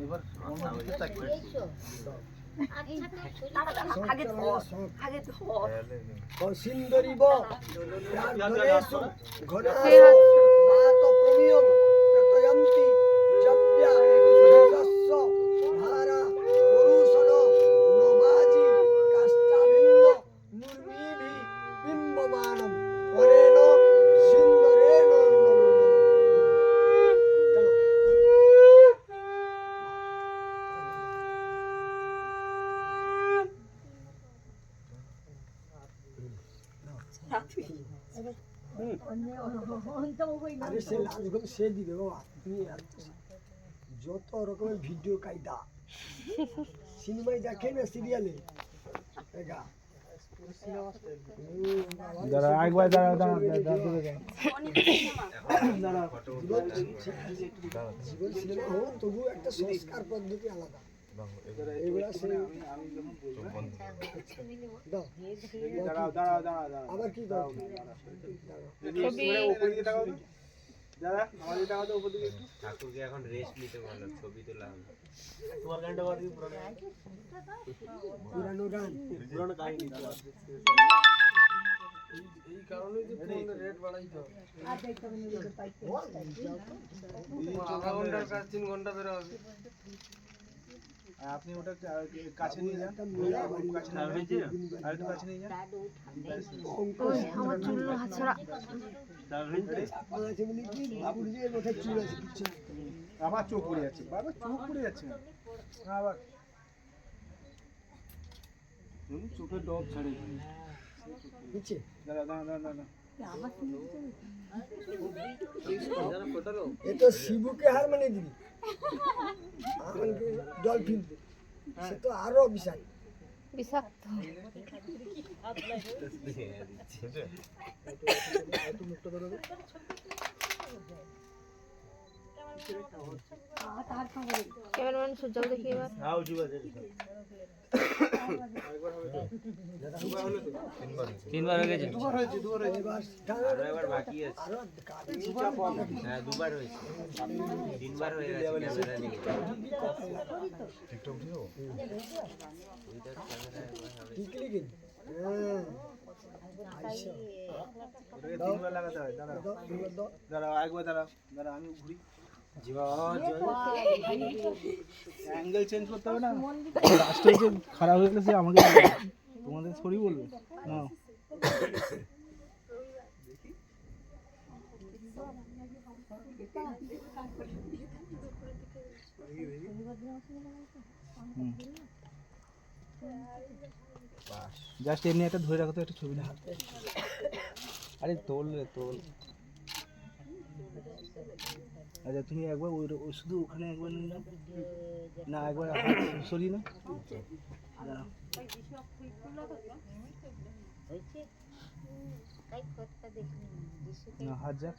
এবার সিন্দরিব প্রার্থনেষু ঘনাসো মাতো প্রমিয়ং প্রতয়ন্তি জব্যা সহস্র ধারা পুরুষণ নবাজি কাষ্টাভিন্ন নুর্মিভি বিম্বমানম অনেন সিন্দরেণ আরে সে লাজগম সে দিবে বাবা তুমি যত রকমের ভিডিও কায়দা সিনেমায় দেখে না সিরিয়ালে দেখা দাঁড়া একবার দাঁড়া জীবন সিনেমা হোক তবু একটা সংস্কার পদ্ধতি আলাদা এগুলা সে আবার কি দাও ঠাকুরকে এখন রেস্ট নিতে বলো, ছবি তোলা হবে। তোমার গানটা বাদ দিই পুরানো গান পুরানো কাহিনী এই কারণেই তো ফোনের রেট বাড়াইতে হবে আর দেখতে হবে না পাইতে আধা ঘন্টার কাজ 3 ঘন্টা বের হবে। আপনি ওটা কাছে নিয়ে যান, কাছে নিয়ে যান। আমার চুল হাতছাড়া আবার চোখ পড়ে যাচ্ছে, বারবার চোখ পড়ে যাচ্ছে আবার চোখের ডব ছাড়ে নিচে এ তো শিবুকে হার মানে দিবি ডলফিন সে তো আরো বিশাল বিষাক্ত ক্যামেরাম্যান সূর্য দেখি এবার তিনবার হয়ে গেছে, দুবার হয়েছে এবার বাকি আছে। হ্যাঁ, দুবার হয়েছে, 3বার হয়ে গেছে। ক্যামেরা নিয়ে তিনবার লাগাতে হয়। দাঁড়াও একবার দাঁড়াও আমি ঘুরি। অ্যাঙ্গেল চেঞ্জ করতে হবে না, লাস্টে যে খারাপ হয়ে গেলে সে আমাকে তোমাদের সরি বলবে না। জাস্ট এমনি একটা ধরে রাখো তো, একটা ছবি না। আরে তোল রে তোল। আচ্ছা তুমি একবার ওই শুধু ওখানে একবার নিয়ে নাও না, একবার সরিয়ে না, না হাত যাক,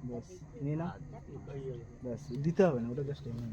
ব্যাস নিয়ে নাও, ব্যাস দিতে হবে না, ওটা জাস্ট এমনি।